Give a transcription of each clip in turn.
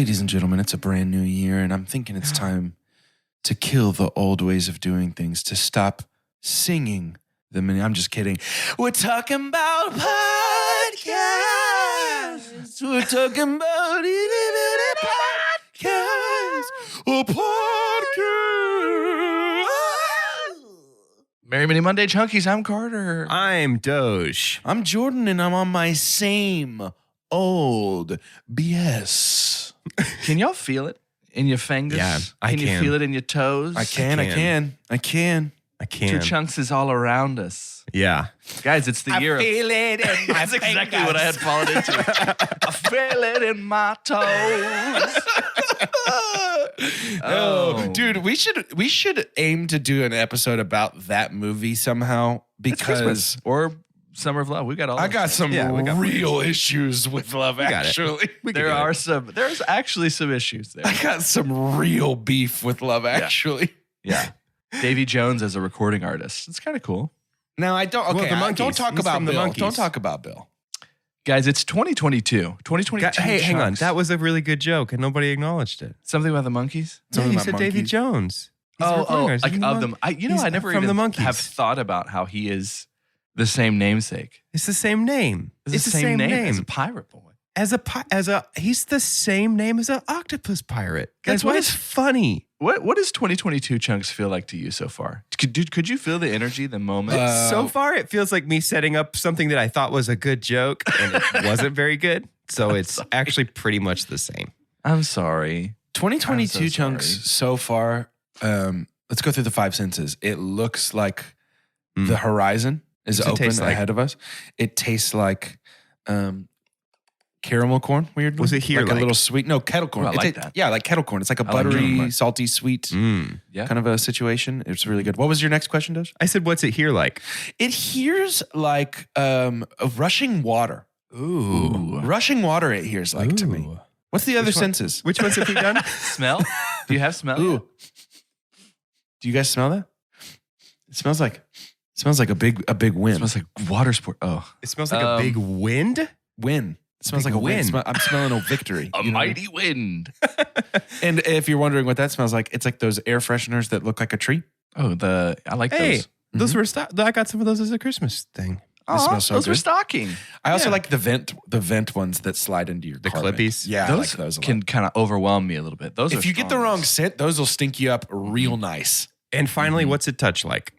Ladies and gentlemen, it's a brand new year, and I'm thinking it's time to kill the old ways of doing things, to stop singing them. I'm just kidding. We're talking about podcasts. We're talking about podcasts. A podcast. Merry Mini Monday, Chunkies. I'm Carter. I'm Doge. I'm Jordan, and I'm on my same old BS. Can y'all feel it in your fingers? Yeah, I can. You feel it in your toes? I can. Two chunks is all around us. Yeah. Guys, it's the year of... it in my That's exactly what I had fallen into. I feel it in my toes. Oh, dude, we should aim to do an episode about that movie somehow, because or Summer of Love. We got all. I got some real issues with Love Actually. There's actually some issues there. I got some real beef with Love Actually. Yeah. Davy Jones as a recording artist. It's kind of cool. Now I don't. Okay, don't talk about Bill. Monkeys. Don't talk about Bill. Guys, it's 2022. 2022. Hey, hang on. That was a really good joke, and nobody acknowledged it. Something about the monkeys? Yeah, you said Davy Jones. Like of them. I never even the have thought about how he is the same namesake. It's the same name. It's the same name as a pirate boy. He's the same name as an octopus pirate. That's Guys, why it's funny. What does 2022 Chunks feel like to you so far? Could you feel the energy, the moment? So far, it feels like me setting up something that I thought was a good joke, and it wasn't very good. So it's actually pretty much the same. I'm sorry. 2022 Chunks so far. Let's go through the five senses. It looks like the horizon is open ahead of us. It tastes like caramel corn. Weird. Was it here like a little sweet? No, kettle corn. I like that. Yeah, like kettle corn. It's like a buttery, salty, sweet kind of a situation. It's really good. What was your next question, Doge? I said, what's it here like? It hears like a rushing water. Ooh. Rushing water it hears like to me. What's the other senses? Which ones have you done? Smell? Do you have smell? Ooh. Do you guys smell that? It smells like a big wind. It smells like water sport. Oh. It smells like a big wind? Wind. It smells like a wind. I'm smelling a victory. A mighty wind. And if you're wondering what that smells like, it's like those air fresheners that look like a tree. Oh, I like those. Those were I got some of those as a Christmas thing. Those were stocking. I also like the vent ones that slide into your carpet. Clippies. Yeah, those, I like those a lot. can kind of overwhelm me a little bit. Those if you get the wrong scent, those will stink you up real nice. And finally, what's it touch like?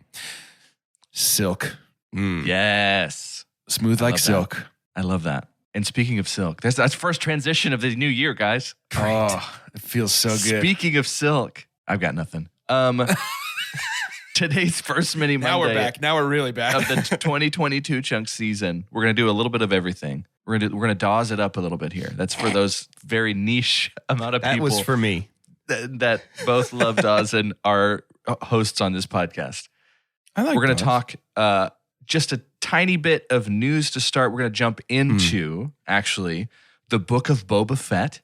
Silk. Yes. Smooth like silk. That. I love that. And speaking of silk, that's first transition of the new year, guys. Great. Oh, it feels so good. Speaking of silk, I've got nothing. Today's first Mini Monday. Now we're back. Now we're really back. Of the 2022 Chunk season. We're going to do a little bit of everything. We're going to dawes it up a little bit here. That's for those very niche amount of people. That was for me. That both love Dawes and are hosts on this podcast. We're going to talk just a tiny bit of news to start. We're going to jump into, actually, the book of Boba Fett,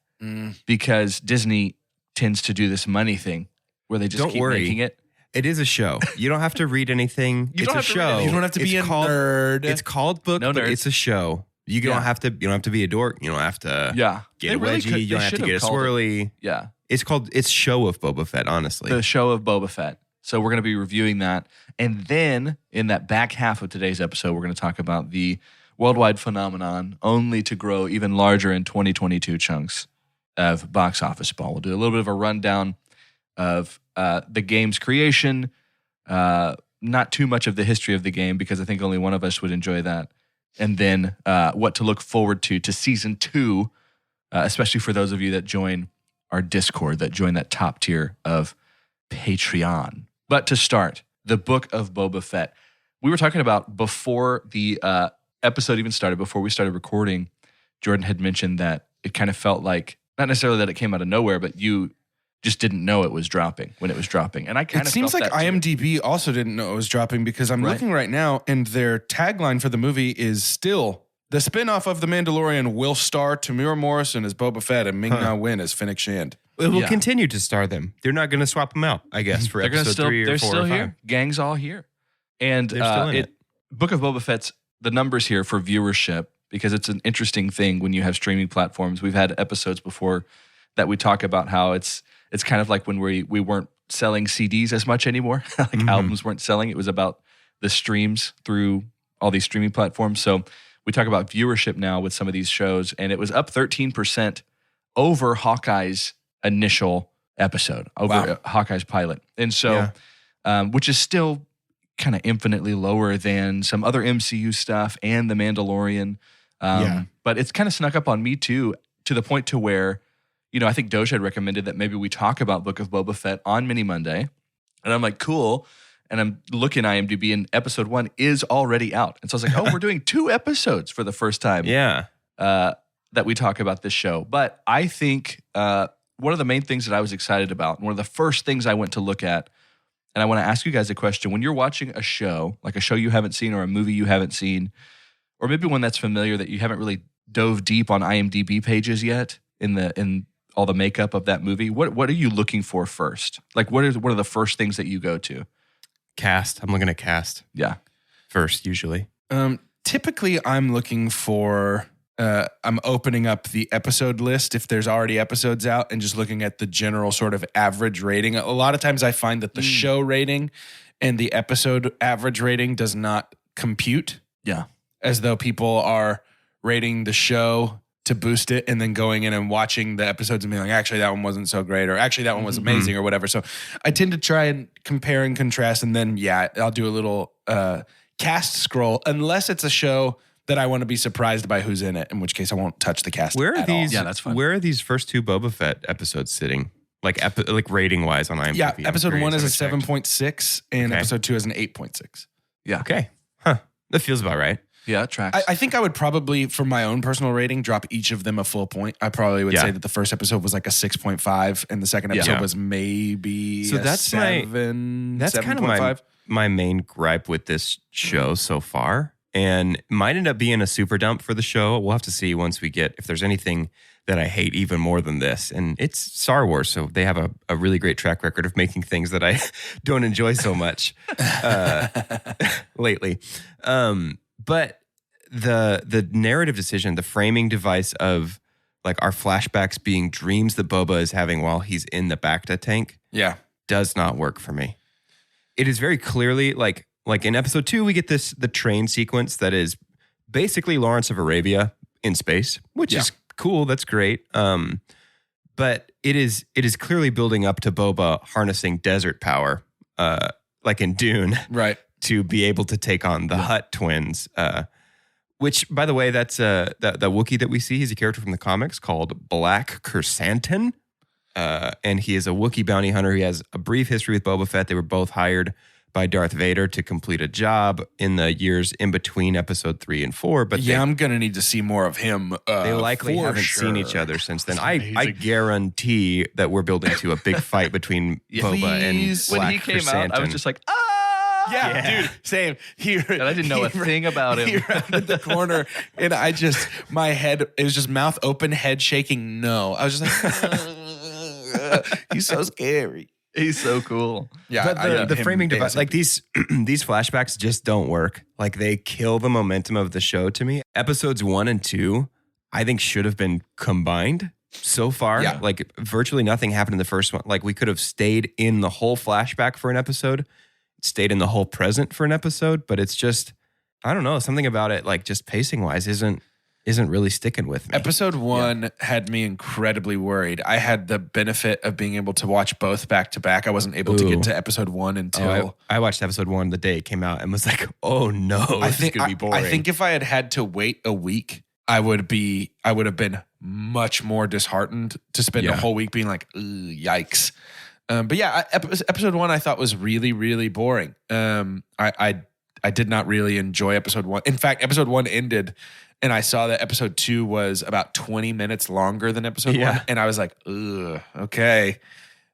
because Disney tends to do this money thing where they just keep making it. It is a show. You don't have to read anything. It's a show. You don't have to be a nerd. It's called book, but it's a show. You don't have to. You don't have to be a dork. You don't have to. Get a wedgie. You don't have to get a swirly. It's Show of Boba Fett. Honestly, the Show of Boba Fett. So we're going to be reviewing that, and then in that back half of today's episode, we're going to talk about the worldwide phenomenon, only to grow even larger in 2022 chunks of box office ball. We'll do a little bit of a rundown of the game's creation, not too much of the history of the game, because I think only one of us would enjoy that. And then what to look forward to season 2, especially for those of you that join our Discord, that join that top tier of Patreon. But to start, the book of Boba Fett. We were talking about before the episode even started, before we started recording, Jordan had mentioned that it kind of felt like, not necessarily that it came out of nowhere, but you just didn't know it was dropping when it was dropping. And I kind of seems like IMDb also didn't know it was dropping, because I'm looking right now and their tagline for the movie is still, the spinoff of The Mandalorian will star Tamura Morrison as Boba Fett and Ming-Na Wen as Fennec Shand. It will continue to star them. They're not going to swap them out, I guess, for episode 3 or 4 they're or still 5. Here. Gang's all here. And they're still in it. Book of Boba Fett's, the numbers here for viewership, because it's an interesting thing when you have streaming platforms. We've had episodes before that we talk about how it's kind of like when we weren't selling CDs as much anymore, like albums weren't selling. It was about the streams through all these streaming platforms. So we talk about viewership now with some of these shows, and it was up 13% over Hawkeye's initial episode, over Hawkeye's pilot. And so, which is still kind of infinitely lower than some other MCU stuff and The Mandalorian. But it's kind of snuck up on me too, to the point to where, I think Doge had recommended that maybe we talk about Book of Boba Fett on Mini Monday. And I'm like, cool. And I'm looking at IMDb, and episode 1 is already out. And so I was like, oh, we're doing 2 episodes for the first time that we talk about this show. But I think one of the main things that I was excited about, one of the first things I went to look at, and I want to ask you guys a question. When you're watching a show, like a show you haven't seen or a movie you haven't seen, or maybe one that's familiar that you haven't really dove deep on IMDb pages yet in all the makeup of that movie, what are you looking for first? Like what are the first things that you go to? Cast. I'm looking at cast. Yeah. First, usually. Typically, I'm looking for... I'm opening up the episode list if there's already episodes out and just looking at the general sort of average rating. A lot of times I find that the show rating and the episode average rating does not compute. Yeah. As though people are rating the show to boost it and then going in and watching the episodes and being like, actually, that one wasn't so great, or actually, that one was amazing, or whatever. So I tend to try and compare and contrast, and then, I'll do a little cast scroll, unless it's a show that I want to be surprised by who's in it, in which case I won't touch the cast at all. Yeah, that's fine. Where are these first 2 Boba Fett episodes sitting? Like rating wise on IMDb? Yeah, episode 1 is a 7.6 and episode 2 is an 8.6. Yeah. Okay. Huh. That feels about right. Yeah, it tracks. I think I would probably, for my own personal rating, drop each of them a full point. I probably would say that the first episode was like a 6.5 and the second episode was maybe that's 7. That's 7. kind of 5. my main gripe with this show so far. And it might end up being a super dump for the show. We'll have to see once we get, if there's anything that I hate even more than this. And it's Star Wars, so they have a really great track record of making things that I don't enjoy so much lately. But the narrative decision, the framing device of like our flashbacks being dreams that Boba is having while he's in the Bacta tank does not work for me. It is very clearly like in episode 2, we get the train sequence that is basically Lawrence of Arabia in space, which is cool. That's great. But it is clearly building up to Boba harnessing desert power, like in Dune, right, to be able to take on the Hutt twins. Which, by the way, that's the Wookiee that we see. He's a character from the comics called Black Krrsantan. And he is a Wookiee bounty hunter. He has a brief history with Boba Fett. They were both hired by Darth Vader to complete a job in the years in between episode 3 and 4. But I'm going to need to see more of him. They likely haven't seen each other since then. I guarantee that we're building to a big fight between Boba and Black When he came out, I was just like, ah! Yeah, dude, same. And I didn't know a thing about him. He rounded the corner, and my head, it was just mouth open, head shaking. No. I was just like, he's so scary. He's so cool. Yeah, but the framing device, like these flashbacks just don't work. Like they kill the momentum of the show to me. Episodes 1 and 2, I think should have been combined so far. Yeah. Like virtually nothing happened in the first one. Like we could have stayed in the whole flashback for an episode, stayed in the whole present for an episode, but it's just, I don't know, something about it, like just pacing wise isn't really sticking with me. Episode 1 had me incredibly worried. I had the benefit of being able to watch both back to back. I wasn't able to get to episode 1 until I watched episode 1 the day it came out and was like, oh no, this is gonna be boring. I think if I had to wait a week, I would have been much more disheartened to spend a whole week being like, yikes. But yeah, episode 1 I thought was really, really boring. I did not really enjoy episode 1. In fact, episode 1 ended and I saw that episode 2 was about 20 minutes longer than episode 1. And I was like, ugh, okay,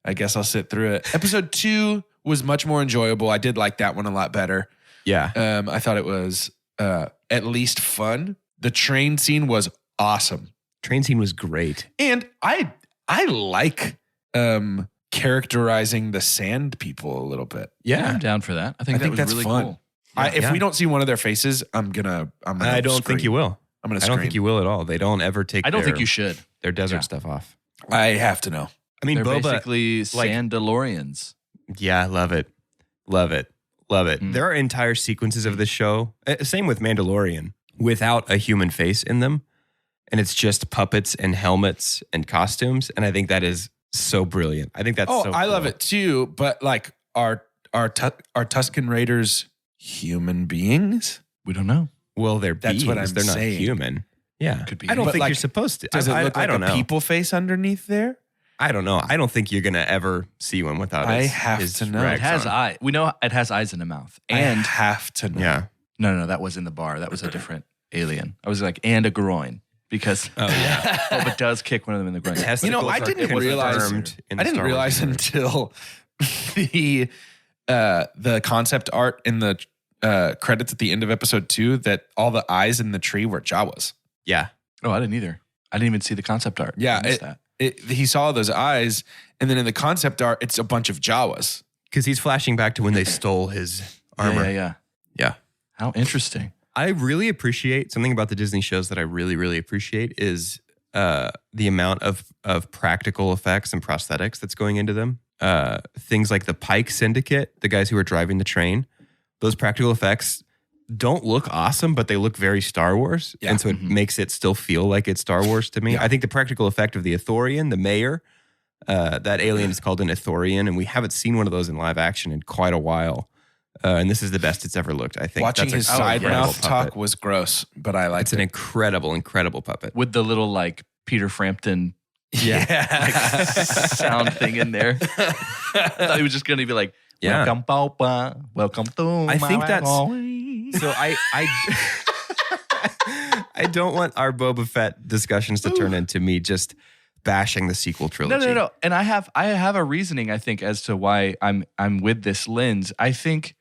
I guess I'll sit through it. Episode 2 was much more enjoyable. I did like that one a lot better. Yeah. I thought it was at least fun. The train scene was awesome. Train scene was great. And I like characterizing the sand people a little bit. Yeah, I'm down for that. I think that's really fun. Cool. If we don't see one of their faces, I'm gonna I don't think you will. I'm gonna I don't think you will at all. They don't ever take I don't think you should. Their desert stuff off. I have to know. I mean, They're Boba, basically Sandalorians. Yeah, love it. There are entire sequences of this show, same with Mandalorian, without a human face in them. And it's just puppets and helmets and costumes. And I think that is so brilliant. I think that's so I cool. love it too. But like, are Tusken Raiders human beings? We don't know. Well, they're That's beings. what I'm they're saying. not human. Yeah. Could be. I don't But think like, you're supposed to. Does it look like I don't a know. people face underneath there? I don't know. I don't think you're going to ever see one without I his, have his to know. rags It has on. eyes. We know it has eyes in the mouth. I And have to know. Yeah. no, that was in the bar. That was a different alien. I was like, and a groin. Because Boba does kick one of them in the groin. You know, I didn't realize. I didn't realize until the concept art in the credits at the end of episode 2 that all the eyes in the tree were Jawas. Yeah. Oh, I didn't either. I didn't even see the concept art. Yeah, I missed that. He saw those eyes, and then in the concept art, it's a bunch of Jawas. Because he's flashing back to when they stole his armor. Yeah. How interesting. I really appreciate something about the Disney shows that I really, really appreciate is the amount of practical effects and prosthetics that's going into them. Things like the Pike Syndicate, the guys who are driving the train, those practical effects don't look awesome, but they look very Star Wars. Yeah. And so it makes it still feel like it's Star Wars to me. Yeah. I think the practical effect of the Ithorian, the mayor, that alien is called an Ithorian, and we haven't seen one of those in live action in quite a while. And this is the best it's ever looked, I think. Watching his side incredible mouth puppet. talk was gross, but I liked It's an it. incredible puppet. With the little like Peter Frampton Yeah. sound thing in there. I thought he was just going to be like, Yeah. welcome, Boba. Welcome to I think my that's- home." So I I don't want our Boba Fett discussions to turn into me just bashing the sequel trilogy. No. And I have a reasoning, I think, as to why I'm with this lens. I think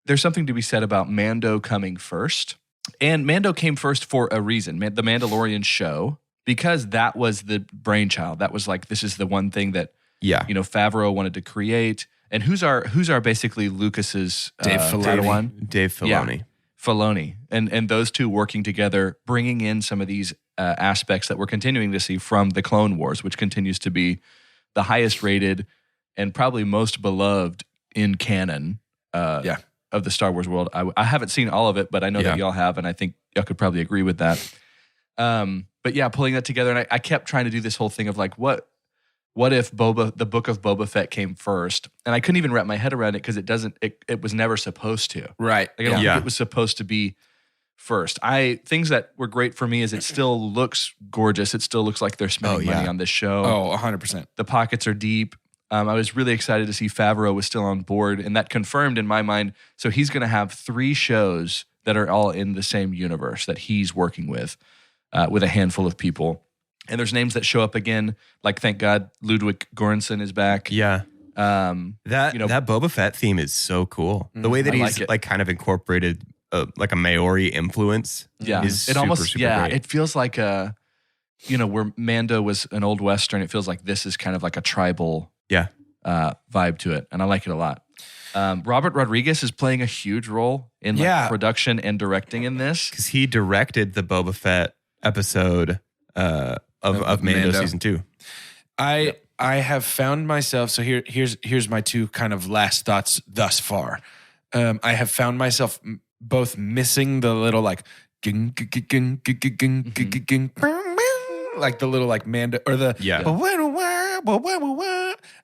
there's something to be said about Mando coming first. And Mando came first for a reason. The Mandalorian show, because that was the brainchild. That was like, this is the one thing that Favreau wanted to create. And who's our basically Lucas's Dave Filoni. Padawan? Dave Filoni. Yeah, Filoni. And those two working together, bringing in some of these aspects that we're continuing to see from the Clone Wars, which continues to be the highest rated and probably most beloved in canon of the Star Wars world. I haven't seen all of it, but I know that y'all have, and I think y'all could probably agree with that. But yeah, pulling that together, and I kept trying to do this whole thing of like, what if the book of Boba Fett came first? And I couldn't even wrap my head around it because it was never supposed to. Right. Like, I don't think it was supposed to be first. Things that were great for me is it still looks gorgeous. It still looks like they're spending money on this show. Oh, 100%. The pockets are deep. I was really excited to see Favreau was still on board, and that confirmed in my mind. So he's going to have 3 shows that are all in the same universe that he's working with a handful of people. And there's names that show up again, like thank God Ludwig Göransson is back. Yeah. That Boba Fett theme is so cool. The way that he's like kind of incorporated like a Maori influence is super great. It feels like where Mando was an old Western, it feels like this is kind of like a tribal vibe to it. And I like it a lot. Robert Rodriguez is playing a huge role in production and directing in this. Because he directed the Boba Fett episode of Mando season 2. I have found myself, so here's my 2 kind of last thoughts thus far. I have found myself both missing the little like like the little like Mando or the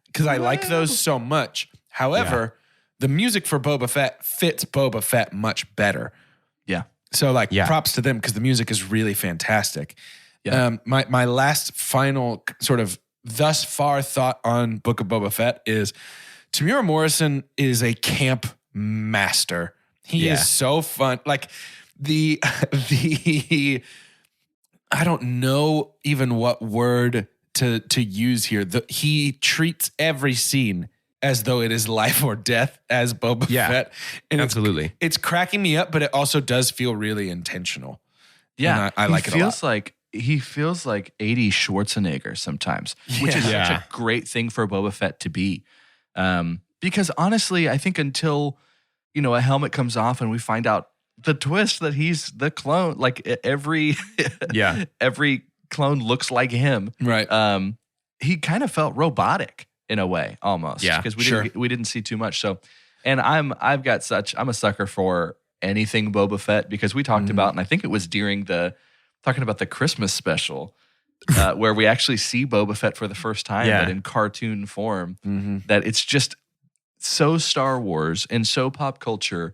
because I like those so much. However, the music for Boba Fett fits Boba Fett much better. Yeah. So like props to them because the music is really fantastic. Yeah. My last final sort of thus far thought on Book of Boba Fett is Tamura Morrison is a camp master. He is so fun. Like the I don't know even what word to use here. He treats every scene as though it is life or death as Boba Fett. And absolutely. It's cracking me up, but it also does feel really intentional. Yeah. And I like it a lot. He feels like 80 Schwarzenegger sometimes, which is such a great thing for Boba Fett to be. Because honestly, I think until, a helmet comes off and we find out the twist that he's the clone, like every clone looks like him. Right. he kind of felt robotic in a way almost. Yeah, because we didn't see too much. So, and I'm a sucker for anything Boba Fett, because we talked about, and I think it was during talking about the Christmas special, where we actually see Boba Fett for the first time, but in cartoon form. That it's just so Star Wars and so pop culture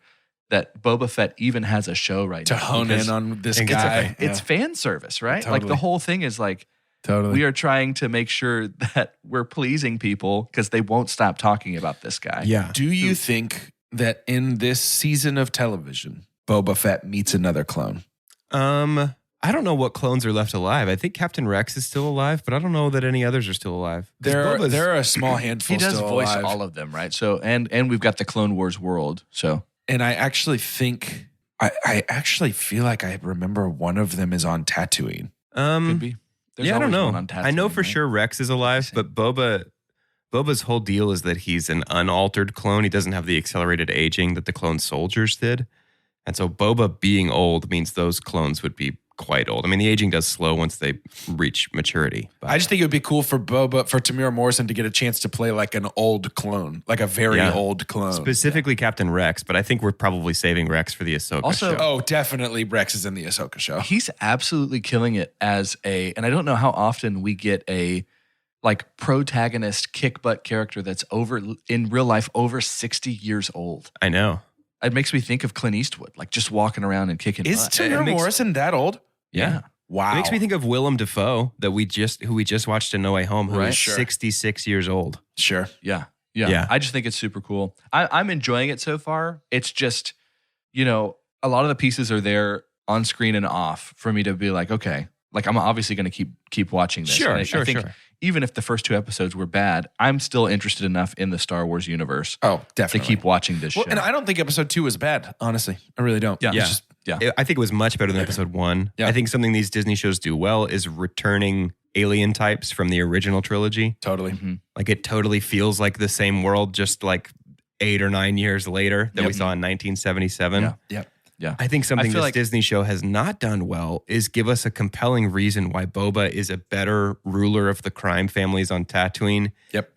that Boba Fett even has a show right to now. hone in on this guy. It's fan service, right? Totally. Like the whole thing is like, we are trying to make sure that we're pleasing people because they won't stop talking about this guy. Yeah. Do you think that in this season of television, Boba Fett meets another clone? I don't know what clones are left alive. I think Captain Rex is still alive, but I don't know that any others are still alive. There are a small handful. He does still voice alive. all of them, right? So and we've got the Clone Wars world. So And I actually think I actually feel like I remember one of them is on Tatooine. could be. There's I don't always know. one on Tatooine, I know for right? sure Rex is alive, but Boba's whole deal is that he's an unaltered clone. He doesn't have the accelerated aging that the clone soldiers did. And so Boba being old means those clones would be quite old. I mean, the aging does slow once they reach maturity. But I just think it would be cool for Tamira Morrison to get a chance to play like an old clone, like a very old clone. specifically Captain Rex, but I think we're probably saving Rex for the Ahsoka Also- show. Oh, definitely Rex is in the Ahsoka show. He's absolutely killing it and I don't know how often we get a like protagonist kick butt character that's in real life over 60 years old. I know. It makes me think of Clint Eastwood, like just walking around and kicking Is butt. Tamira Morrison that old? Yeah. Wow. It makes me think of Willem Dafoe who we just watched in No Way Home, who Right, is sure. 66 years old. Sure. Yeah. Yeah. I just think it's super cool. I'm enjoying it so far. It's just, a lot of the pieces are there on screen and off for me to be like, okay, like I'm obviously going to keep watching this. Sure, And I think sure. even if the first 2 episodes were bad, I'm still interested enough in the Star Wars universe Oh, to definitely. keep watching this show. And I don't think episode 2 was bad, honestly. I really don't. Yeah. It's just- I think it was much better than episode 1. Yeah. I think something these Disney shows do well is returning alien types from the original trilogy. totally. Mhm. Like it totally feels like the same world, just like 8 or 9 years later that we saw in 1977. Yeah. Yep. Yeah. I think something feel this like- Disney show has not done well is give us a compelling reason why Boba is a better ruler of the crime families on Tatooine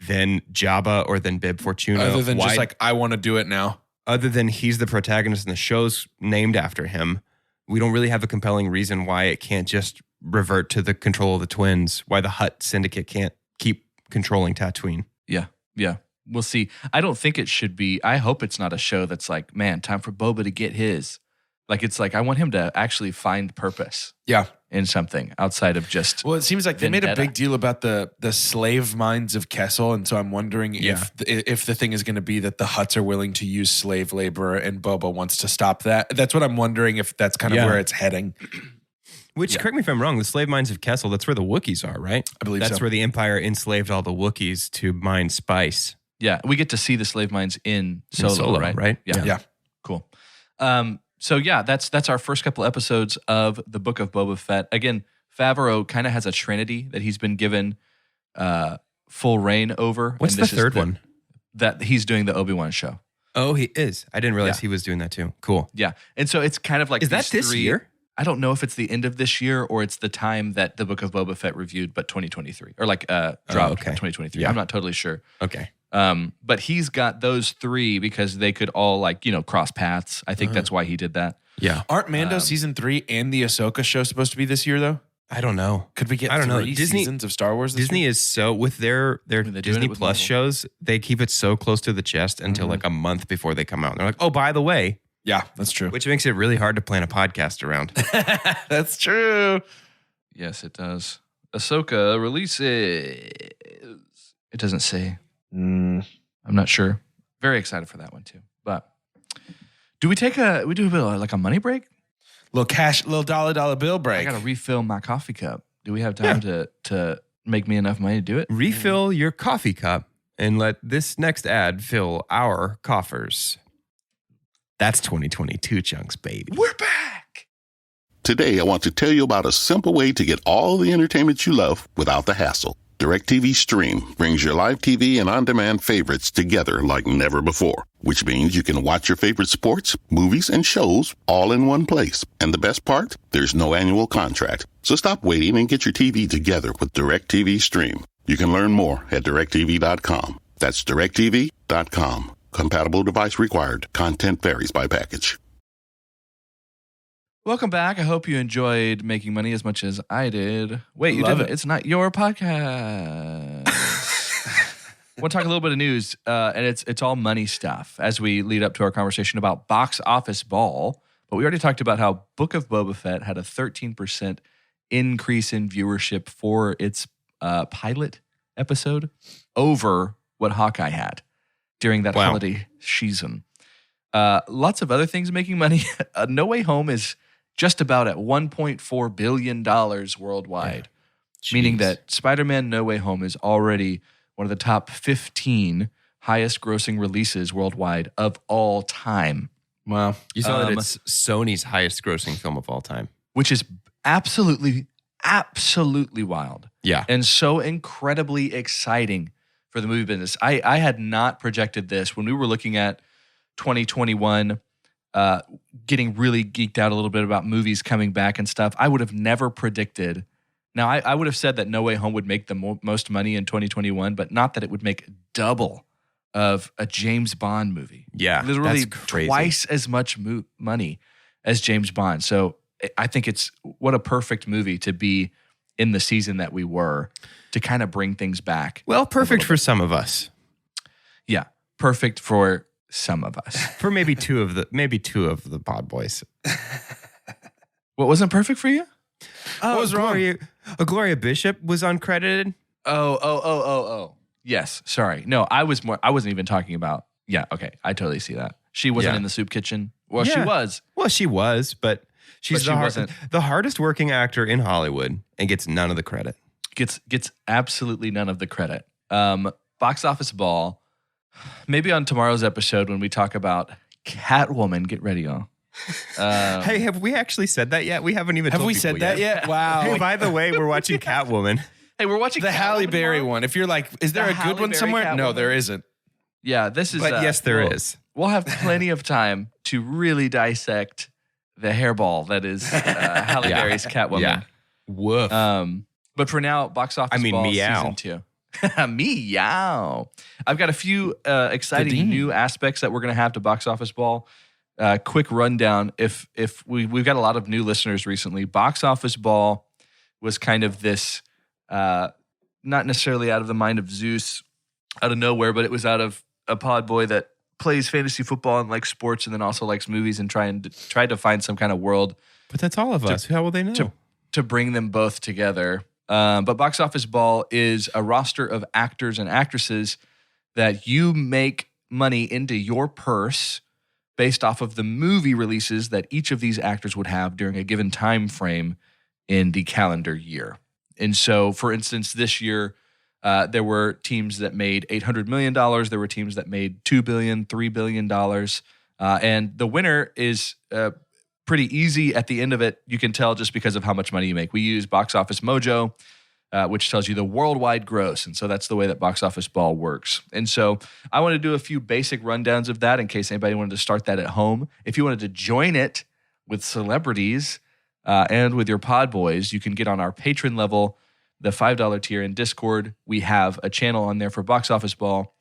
than Jabba or than Bib Fortuna. Other than Why- just like, I want to do it now. other than he's the protagonist and the show's named after him, we don't really have a compelling reason why it can't just revert to the control of the twins, why the Hutt Syndicate can't keep controlling Tatooine. Yeah. We'll see. I don't think it should be. I hope it's not a show that's like, man, time for Boba to get his. Like, it's like, I want him to actually find purpose Yeah. in something outside of just. Well, it seems like they made a Vendetta. big deal about the slave mines of Kessel, and so I'm wondering if the thing is going to be that the Hutts are willing to use slave labor, and Boba wants to stop that. That's what I'm wondering, if that's kind of where it's heading. Which, correct me if I'm wrong, the slave mines of Kessel, that's where the Wookiees are, right? I believe That's so. where the Empire enslaved all the Wookiees to mine spice. Yeah. We get to see the slave mines in Solo, right? Yeah. Yeah. Cool. So yeah, that's our first couple episodes of the Book of Boba Fett. Again, Favreau kind of has a trinity that he's been given full reign over. What's and the this is third one? That he's doing the Obi-Wan show. Oh, he is. I didn't realize he was doing that too. Cool. Yeah. And so it's kind of like Is that these this three- year? I don't know if it's the end of this year or it's the time that the Book of Boba Fett reviewed, but 2023 or like dropped okay. 2023. Yeah. I'm not totally sure. Okay. But he's got those 3 because they could all cross paths. I think that's why he did that. Yeah. Aren't Mando season 3 and the Ahsoka show supposed to be this year, though? I don't know. Could we get I don't know. 3 Disney- seasons of Star Wars this Disney year? is so, with their they're doing Disney it with Plus Marvel. shows, they keep it so close to the chest until like a month before they come out. And they're like, oh, by the way, Yeah, that's true. which makes it really hard to plan a podcast around. That's true. Yes, it does. Ahsoka releases. It doesn't say. I'm not sure. Very excited for that one too. But do we do a bit of like a money break? Little dollar bill I break. gotta refill my coffee cup. Do we have time to make me enough money to do it? Refill your coffee cup and let this next ad fill our coffers. That's 2022 chunks, baby. We're back. Today, I want to tell you about a simple way to get all the entertainment you love without the hassle. DirecTV Stream brings your live TV and on-demand favorites together like never before, which means you can watch your favorite sports, movies, and shows all in one place. And the best part? There's no annual contract. So stop waiting and get your TV together with DirecTV Stream. You can learn more at DirecTV.com. That's DirecTV.com. Compatible device required. Content varies by package. Welcome back. I hope you enjoyed making money as much as I did. Wait, you didn't? It's not your podcast. I want to talk a little bit of news, and it's all money stuff as we lead up to our conversation about Box Office Ball. But we already talked about how Book of Boba Fett had a 13% increase in viewership for its pilot episode over what Hawkeye had during that holiday season. Lots of other things making money. No Way Home is just about at $1.4 billion worldwide, meaning that Spider-Man No Way Home is already one of the top 15 highest grossing releases worldwide of all time. Wow. You saw that it's Sony's highest grossing film of all time. Which is absolutely wild. Yeah. And so incredibly exciting for the movie business. I had not projected this when we were looking at 2021, getting really geeked out a little bit about movies coming back and stuff. I would have never predicted. Now, I would have said that No Way Home would make the most money in 2021, but not that it would make double of a James Bond movie. Yeah, literally twice as much money as James Bond. So I think it's what a perfect movie to be in the season that we were to kind of bring things back. Well, perfect for some of us. Yeah, perfect for some of us. For maybe two of the pod boys. What wasn't perfect for you? What was wrong? Gloria Bishop was uncredited. Oh. Yes. Sorry. No, I wasn't even talking about. Yeah. Okay. I totally see that. She wasn't in the soup kitchen. Well, she was. Well, she was, but she's the hardest working actor in Hollywood and gets none of the credit. Gets absolutely none of the credit. Box Office Ball. Maybe on tomorrow's episode when we talk about Catwoman. Get ready, y'all. Hey, have we actually said that yet? We haven't even. Have we said that yet? Wow. Hey, by the way, we're watching Catwoman. Hey, we're watching the Halle Berry one. If you're like, is there a good one somewhere? Catwoman? No, there isn't. Yeah, this is. But yes, there is. We'll have plenty of time to really dissect the hairball that is Halle Berry's Catwoman. Yeah. Woof. But for now, Box Office Ball meow. Season 2. Meow. I've got a few exciting new aspects that we're going to have to Box Office Ball. Quick rundown. If we've got a lot of new listeners recently. Box Office Ball was kind of this, not necessarily out of the mind of Zeus, out of nowhere, but it was out of a pod boy that plays fantasy football and likes sports, and then also likes movies, and tried to find some kind of world. But that's all of us. How will they know? To bring them both together. But Box Office Ball is a roster of actors and actresses that you make money into your purse based off of the movie releases that each of these actors would have during a given time frame in the calendar year. And so, for instance, this year, there were teams that made $800 million. There were teams that made $2 billion, $3 billion. And the winner is pretty easy at the end of it. You can tell just because of how much money you make. We use Box Office Mojo, which tells you the worldwide gross. And so that's the way that Box Office Ball works. And so I want to do a few basic rundowns of that in case anybody wanted to start that at home. If you wanted to join it with celebrities and with your pod boys, you can get on our patron level, the $5 tier in Discord. We have a channel on there for Box Office Ball.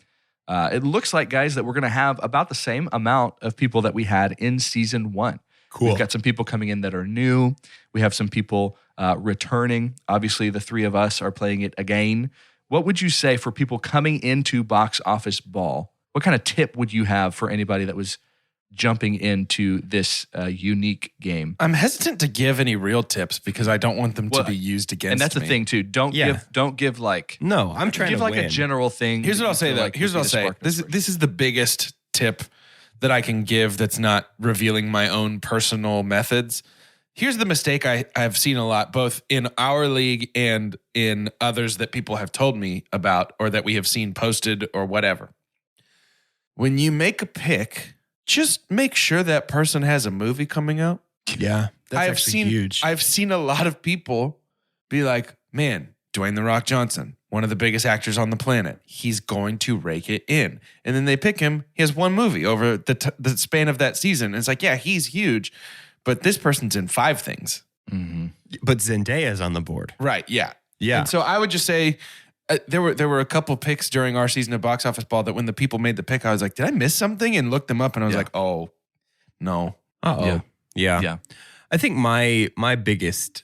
It looks like, guys, that we're going to have about the same amount of people that we had in season 1. Cool. We've got some people coming in that are new. We have some people returning. Obviously, the three of us are playing it again. What would you say for people coming into Box Office Ball? What kind of tip would you have for anybody that was jumping into this unique game? I'm hesitant to give any real tips because I don't want them to be used against me. And that's the thing too. Don't give like no. I'm trying to give like a general thing. Here's what I'll say though. Here's what I'll say. This is the biggest tip that I can give that's not revealing my own personal methods. Here's the mistake I've seen a lot, both in our league and in others that people have told me about or that we have seen posted or whatever. When you make a pick, just make sure that person has a movie coming out. Yeah, that's huge. I've seen a lot of people be like, man, Dwayne "The Rock" Johnson, one of the biggest actors on the planet. He's going to rake it in. And then they pick him. He has one movie over the span of that season. And it's like, yeah, he's huge, but this person's in 5 things. Mm-hmm. But Zendaya's on the board. Right, yeah. Yeah. And so I would just say, There were a couple picks during our season of Box Office Ball that when the people made the pick, I was like, did I miss something? And looked them up and I was like, oh, no. Uh-oh. Yeah. I think my biggest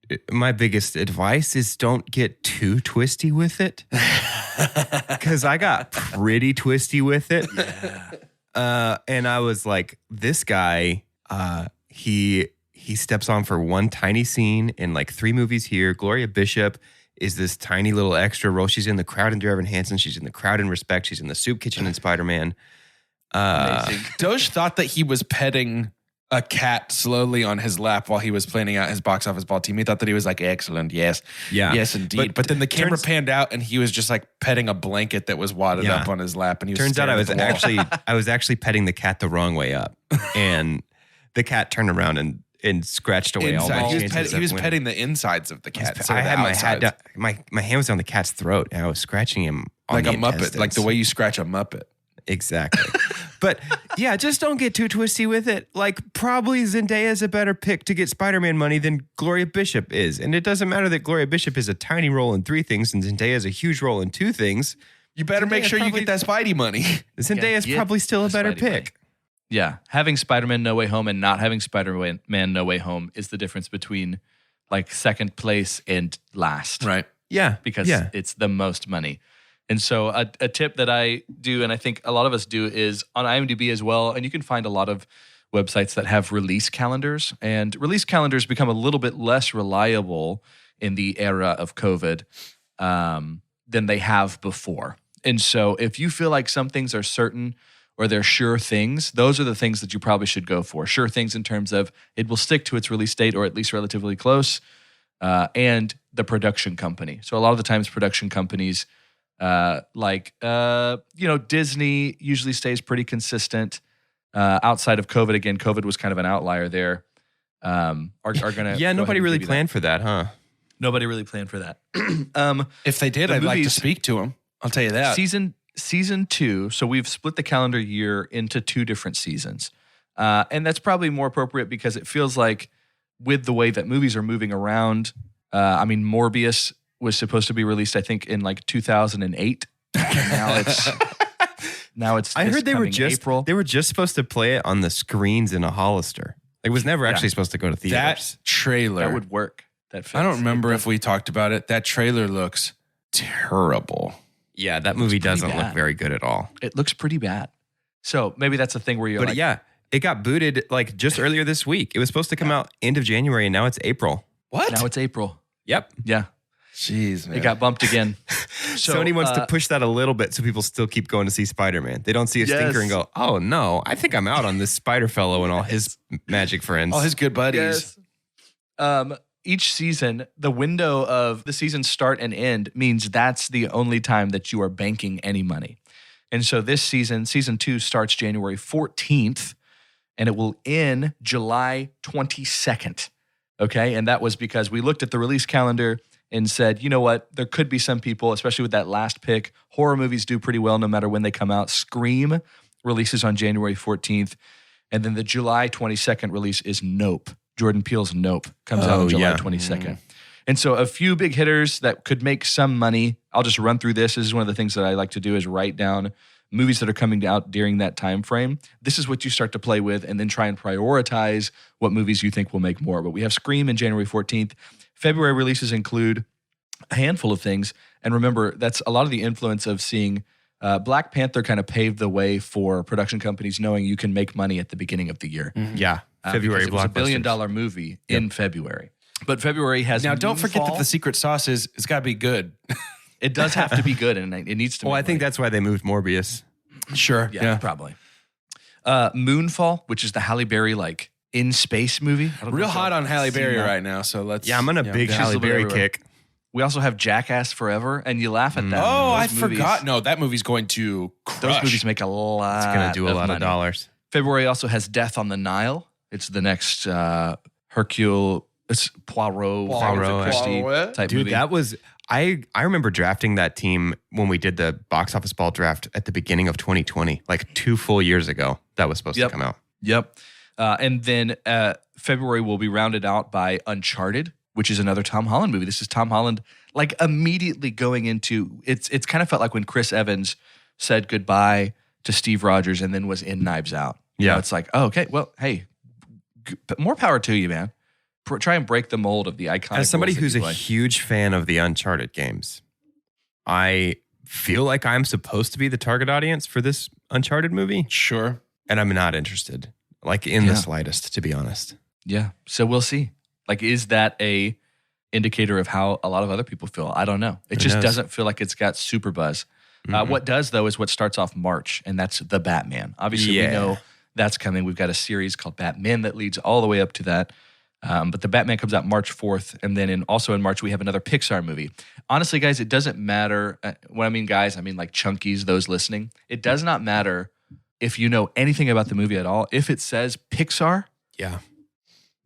advice is don't get too twisty with it. Because I got pretty twisty with it. Yeah. And I was like, this guy, he steps on for one tiny scene in like 3 movies here. Gloria Bishop is this tiny little extra role. She's in The Crowd in Dear Evan Hansen. She's in The Crowd in Respect. She's in The Soup Kitchen in Spider-Man. Amazing. Doge thought that he was petting a cat slowly on his lap while he was planning out his Box Office Ball team. He thought that he was like, excellent, yes. Yeah. Yes, indeed. But then the camera panned out and he was just like petting a blanket that was wadded up on his lap. And he was turns out I was actually petting the cat the wrong way up. And the cat turned around and scratched away all the chances. He was petting the insides of the cat. I had my hat down, my hand was on the cat's throat and I was scratching him on like a Muppet, like the way you scratch a Muppet. Exactly. But yeah, just don't get too twisty with it. Like probably Zendaya's a better pick to get Spider-Man money than Gloria Bishop is. And it doesn't matter that Gloria Bishop is a tiny role in 3 things and Zendaya is a huge role in 2 things. You better make sure you get that Spidey money. Zendaya's probably still a better pick. Money. Yeah. Having Spider-Man No Way Home and not having Spider-Man No Way Home is the difference between like second place and last. Right. Yeah. Because it's the most money. And so a tip that I do, and I think a lot of us do, is on IMDb as well. And you can find a lot of websites that have release calendars. And release calendars become a little bit less reliable in the era of COVID than they have before. And so if you feel like some things are certain or they're sure things, those are the things that you probably should go for. Sure things in terms of it will stick to its release date or at least relatively close, and the production company. So a lot of the times production companies Disney usually stays pretty consistent. Outside of COVID, again, COVID was kind of an outlier there. Are gonna nobody really planned for that, huh? Nobody really planned for that. If they did, I'd like to speak to them. I'll tell you that. Season 2. So we've split the calendar year into 2 different seasons, and that's probably more appropriate because it feels like with the way that movies are moving around. Morbius was supposed to be released, I think, in like 2008. Now it's. I heard they were April. They were just supposed to play it on the screens in a Hollister. It was never actually supposed to go to theaters. That trailer that would work. That fits. I don't remember if we talked about it. That trailer looks terrible. Yeah, that movie doesn't look very good at all. It looks pretty bad. So maybe that's a thing where you're. But it got booted like just earlier this week. It was supposed to come out end of January, and now it's April. What? Now it's April. Yep. Yeah. Jeez, man. It got bumped again. So, Sony wants to push that a little bit so people still keep going to see Spider-Man. They don't see a stinker and go, oh no, I think I'm out on this Spider Fellow and all his magic friends. All his good buddies. Yes. Each season, the window of the season's start and end means that's the only time that you are banking any money. And so this season 2 starts January 14th and it will end July 22nd. Okay. And that was because we looked at the release calendar and said, you know what, there could be some people, especially with that last pick. Horror movies do pretty well no matter when they come out. Scream releases on January 14th. And then the July 22nd release is Nope. Jordan Peele's Nope comes out on July 22nd. And so a few big hitters that could make some money. I'll just run through this. This is one of the things that I like to do is write down movies that are coming out during that time frame. This is what you start to play with and then try and prioritize what movies you think will make more. But we have Scream in January 14th. February releases include a handful of things. And remember, that's a lot of the influence of seeing Black Panther kind of paved the way for production companies knowing you can make money at the beginning of the year. Mm-hmm. Yeah. February it was $1 billion movie in February. But February has now. Don't forget that the secret sauce is it's got to be good. It does have to be good, and it needs to. Well, I think that's why they moved Morbius. Sure. Yeah. Probably. Moonfall, which is the Halle Berry in space movie. Real hot on Halle Berry right now. So let's. Yeah, I'm on a big Halle Berry kick. We also have Jackass Forever, and you laugh at that. Oh, I forgot. No, that movie's going to crush. Those movies make a lot. It's going to do a lot of dollars. February also has Death on the Nile. It's the next Hercule. It's Poirot Christie type Dude, movie. that was I remember drafting that team when we did the box office ball draft at the beginning of 2020, like 2 full years ago. That was supposed to come out. Yep. And then February will be rounded out by Uncharted, which is another Tom Holland movie. This is Tom Holland like immediately going into it's kind of felt like when Chris Evans said goodbye to Steve Rogers and then was in Knives Out. You know, it's like, oh, okay, well, hey, more power to you, man. Try and break the mold of the iconic. As somebody who's a huge fan of the Uncharted games, I feel like I'm supposed to be the target audience for this Uncharted movie. Sure. And I'm not interested, like in the slightest, to be honest. Yeah. So we'll see. Like, is that a indicator of how a lot of other people feel? I don't know. It just doesn't feel like it's got super buzz. What does, though, is what starts off March, and that's The Batman. Obviously, we know that's coming. We've got a series called Batman that leads all the way up to that. But The Batman comes out March 4th, and then also in March, we have another Pixar movie. Honestly, guys, it doesn't matter. When I mean guys, I mean like chunkies, those listening. It does not matter if you know anything about the movie at all. If it says Pixar,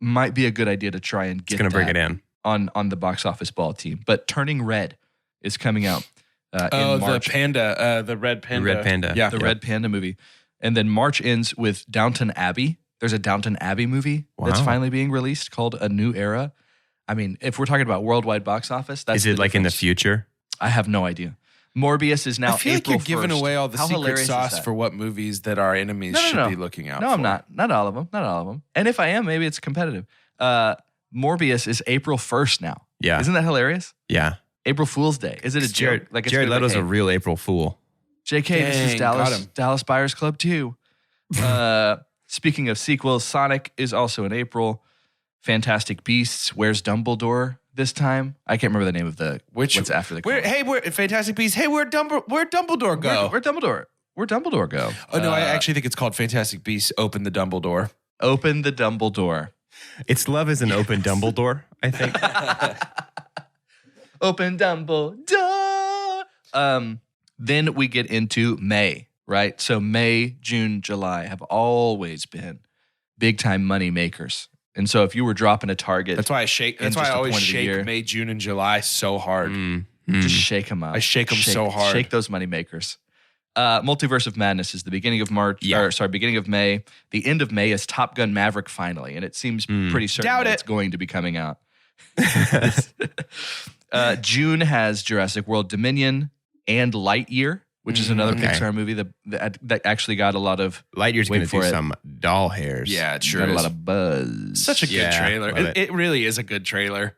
might be a good idea to try and get it's gonna bring it in on the box office ball team. But Turning Red is coming out in March. The panda, the red panda. The red panda. Yeah, the red panda movie. And then March ends with Downton Abbey. There's a Downton Abbey movie that's finally being released called A New Era. I mean, if we're talking about worldwide box office, that's is it like in the future? I have no idea. Morbius is now. I feel April like you're 1st. giving away all the How secret sauce for what movies that our enemies should be looking out for. No, I'm not. Not all of them. Not all of them. And if I am, maybe it's competitive. Morbius is April 1st now. Yeah. Isn't that hilarious? Yeah. April Fool's Day. Is it a joke? Like Jared Leto's a real April Fool. JK, this is Dallas Buyers Club 2. Speaking of sequels, Sonic is also in April. Fantastic Beasts. Where's Dumbledore this time? I can't remember the name of what's after the. We're Fantastic Beasts. Hey, where'd Dumbledore go? Where'd Dumbledore go? Oh no, I actually think it's called Fantastic Beasts. Open the Dumbledore. Open the Dumbledore. It's Love is an Open Dumbledore, I think. Open Dumbledore. Then we get into May, right? So May, June, July have always been big time money makers. And so if you were dropping a target, that's why I shake. That's why I always shake May, June, and July so hard. Just shake them up. I shake them so hard. Shake those money makers. Multiverse of Madness is the beginning of March. Beginning of May. The end of May is Top Gun Maverick finally, and it seems pretty certain that it's going to be coming out. June has Jurassic World Dominion and Lightyear, which is another Pixar movie that actually got a lot of. Lightyear's going to do some doll hairs. Yeah, it sure got is. a lot of buzz. Such a good trailer. It really is a good trailer.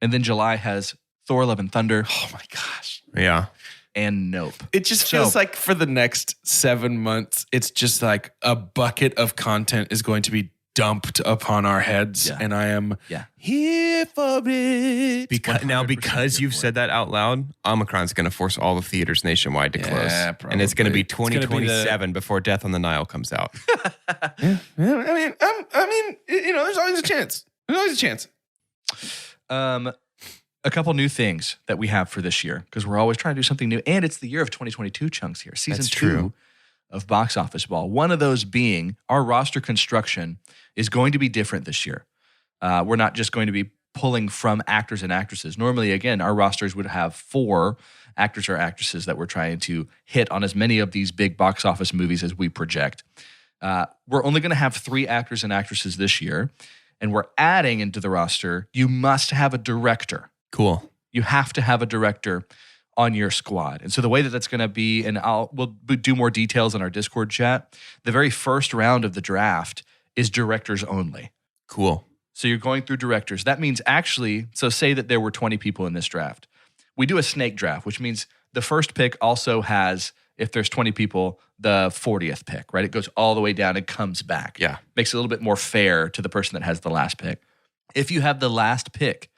And then July has Thor: Love and Thunder. Oh my gosh. Yeah. And Nope. It just feels like for the next 7 months, it's just like a bucket of content is going to be dumped upon our heads. Yeah. And I am here for it. Because you've said that out loud, Omicron's going to force all the theaters nationwide to close. Probably. And it's going to be 2027 before Death on the Nile comes out. I mean, there's always a chance. There's always a chance. A couple new things that we have for this year, because we're always trying to do something new. And it's the year of 2022 chunks here. Season 2 of Box Office Ball. One of those being our roster construction is going to be different this year. We're not just going to be pulling from actors and actresses. Normally, again, our rosters would have 4 actors or actresses that we're trying to hit on as many of these big box office movies as we project. We're only going to have 3 actors and actresses this year. And we're adding into the roster, you must have a director. Cool. You have to have a director on your squad. And so the way that that's going to be, and we'll do more details in our Discord chat, the very first round of the draft is directors only. Cool. So you're going through directors. That means actually, so say that there were 20 people in this draft. We do a snake draft, which means the first pick also has, if there's 20 people, the 40th pick, right? It goes all the way down and comes back. Yeah. Makes it a little bit more fair to the person that has the last pick. If you have the last pick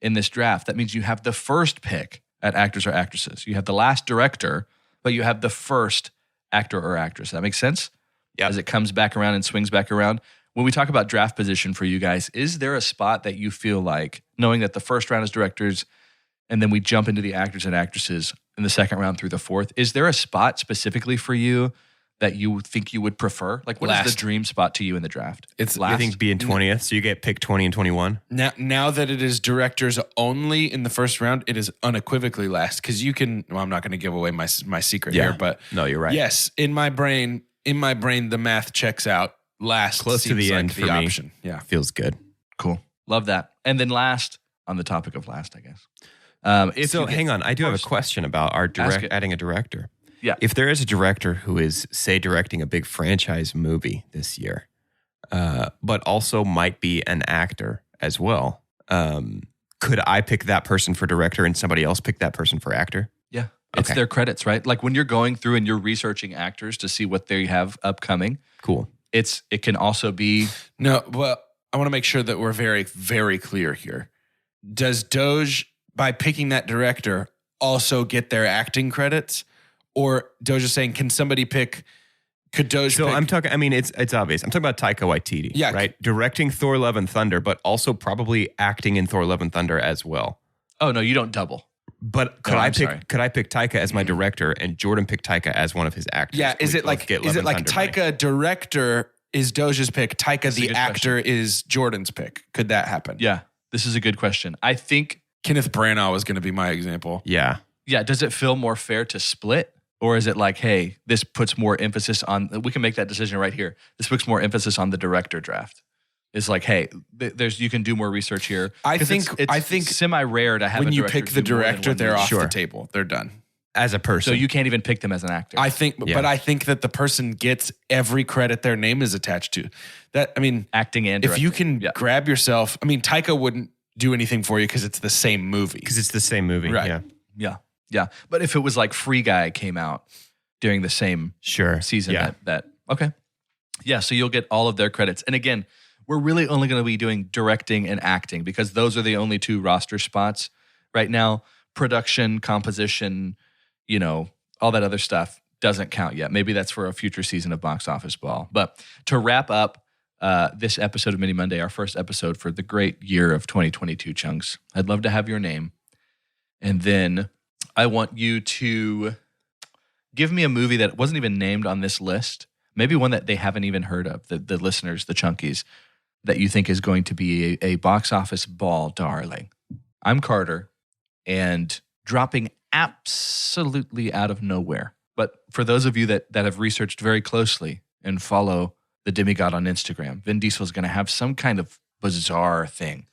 in this draft, that means you have the first pick at actors or actresses. You have the last director, but you have the first actor or actress. That makes sense? Yeah. As it comes back around and swings back around. When we talk about draft position for you guys, is there a spot that you feel like, knowing that the first round is directors and then we jump into the actors and actresses in the second round through the fourth, is there a spot specifically for you that you think you would prefer? Like, what is the dream spot to you in the draft? It's last. I think being 20th, so you get picked 20 and 21. Now that it is directors only in the first round, it is unequivocally last, because you can. Well, I'm not going to give away my secret here, but no, you're right. Yes, in my brain, the math checks out. Last, close to the end like for the me. Option. Yeah, feels good. Cool, love that. And then last, on the topic of last, I guess, Hang on. I do have a question about our adding a director. Yeah. If there is a director who is, say, directing a big franchise movie this year, but also might be an actor as well, could I pick that person for director and somebody else pick that person for actor? Yeah. It's their credits, right? Like when you're going through and you're researching actors to see what they have upcoming. Cool. It can also be. No, well, I want to make sure that we're very, very clear here. Does Doge, by picking that director, also get their acting credits? Or Doge is saying, can somebody pick? Could Doge? So I'm talking. I mean, it's obvious. I'm talking about Taika Waititi. Yeah, right. Directing Thor: Love and Thunder, but also probably acting in Thor: Love and Thunder as well. Oh no, you don't double. But could I pick Taika as my director and Jordan pick Taika as one of his actors? Yeah. Is it like Taika director is Doge's pick, Taika the actor is Jordan's pick? Could that happen? Yeah. This is a good question. I think Kenneth Branagh was going to be my example. Yeah. Yeah. Does it feel more fair to split? Or is it like, hey, this puts more emphasis on, we can make that decision right here. This puts more emphasis on the director draft. It's like, hey, you can do more research here. I think it's semi-rare to have when you pick the director, they're off the table. They're done. As a person. So you can't even pick them as an actor. I think, but I think that the person gets every credit their name is attached to. That, I mean, acting and directing. If you can grab yourself, I mean, Taika wouldn't do anything for you because it's the same movie. Because it's the same movie. Right. Yeah. Yeah. But if it was like Free Guy came out during the same season, okay. Yeah. So you'll get all of their credits. And again, we're really only going to be doing directing and acting because those are the only two roster spots right now. Production, composition, all that other stuff doesn't count yet. Maybe that's for a future season of Box Office Ball. But to wrap up this episode of Mini Monday, our first episode for the great year of 2022, Chunks, I'd love to have your name. And then I want you to give me a movie that wasn't even named on this list, maybe one that they haven't even heard of, the listeners, the Chunkies, that you think is going to be a Box Office Ball darling. I'm Carter, and dropping absolutely out of nowhere. But for those of you that have researched very closely and follow the demigod on Instagram, Vin Diesel is going to have some kind of bizarre thing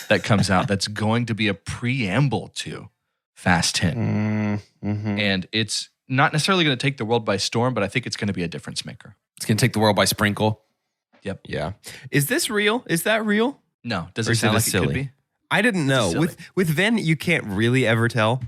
that comes out that's going to be a preamble to Fast 10. Mm-hmm. And it's not necessarily going to take the world by storm, but I think it's going to be a difference maker. It's going to take the world by sprinkle. Yep. Yeah. Is this real? Is that real? No. Does it sound like it could be? I didn't know. With Vin, you can't really ever tell.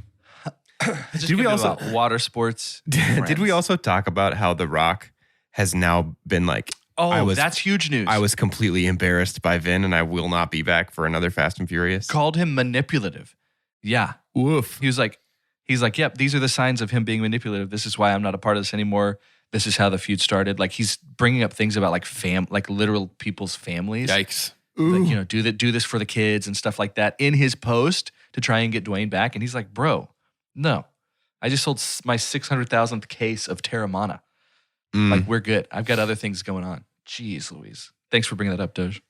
Did we also about water sports? Did we also talk about how The Rock has now been like, that's huge news. I was completely embarrassed by Vin and I will not be back for another Fast and Furious. Called him manipulative. Yeah. Oof. He's like, yep, these are the signs of him being manipulative. This is why I'm not a part of this anymore. This is how the feud started. Like he's bringing up things about like literal people's families. Yikes. Like, do this for the kids and stuff like that in his post to try and get Dwayne back. And he's like, bro, no, I just sold my 600,000th case of Terramana. Like we're good. I've got other things going on. Jeez Louise. Thanks for bringing that up, Doge.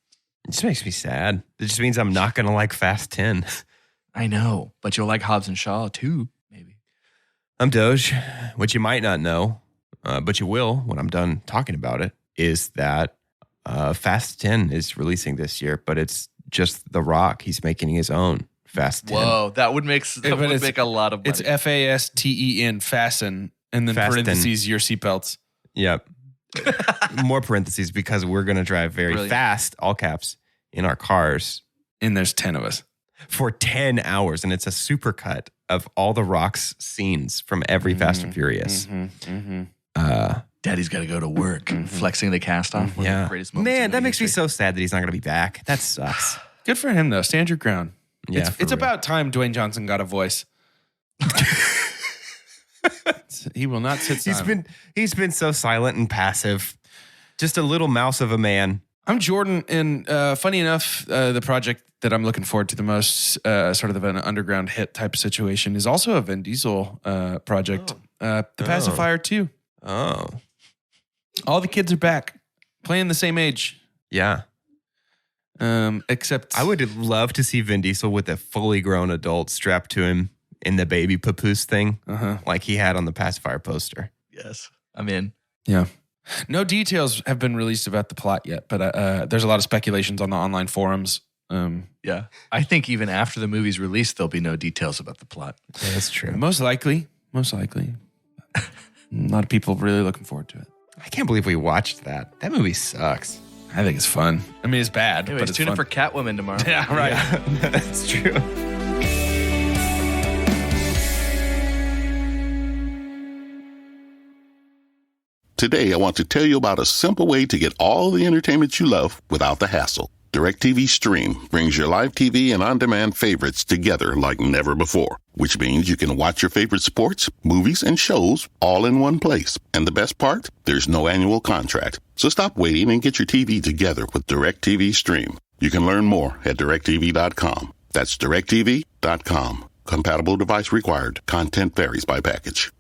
It just makes me sad. It just means I'm not going to like Fast 10. I know, but you'll like Hobbs and Shaw too, maybe. I'm Doge. What you might not know, but you will when I'm done talking about it, is that Fast 10 is releasing this year, but it's just The Rock. He's making his own Fast 10. Whoa, that would make a lot of money. It's FASTEN, fasten, and then parentheses, your seatbelts. Yep. More parentheses because we're going to drive very fast, all caps, in our cars. And there's 10 of us. For 10 hours. And it's a supercut of all The Rock's scenes from every Fast and Furious. Daddy's got to go to work. Flexing the cast off. One of the greatest moments. Man, that makes me so sad that he's not going to be back. That sucks. Good for him, though. Stand your ground. Yeah, it's about time Dwayne Johnson got a voice. He will not sit silent. He's been so silent and passive. Just a little mouse of a man. I'm Jordan, and funny enough, the project that I'm looking forward to the most, sort of an underground hit type of situation, is also a Vin Diesel project. The Pacifier 2. Oh. All the kids are back, playing the same age. Yeah. Except I would love to see Vin Diesel with a fully grown adult strapped to him in the baby papoose thing, like he had on the Pacifier poster. Yes, I'm in. Yeah. No details have been released about the plot yet, but there's a lot of speculations on the online forums Yeah. I think even after the movie's released, there'll be no details about the plot. Yeah, that's true. Most likely. A lot of people really looking forward to it. I can't believe we watched that. That movie sucks. I think it's fun. I mean, it's bad, Anyways, but it's tune fun. in for Catwoman tomorrow. Yeah, right. Yeah, that's true. Today, I want to tell you about a simple way to get all the entertainment you love without the hassle. DirecTV Stream brings your live TV and on-demand favorites together like never before, which means you can watch your favorite sports, movies, and shows all in one place. And the best part? There's no annual contract. So stop waiting and get your TV together with DirecTV Stream. You can learn more at DirecTV.com. That's DirecTV.com. Compatible device required. Content varies by package.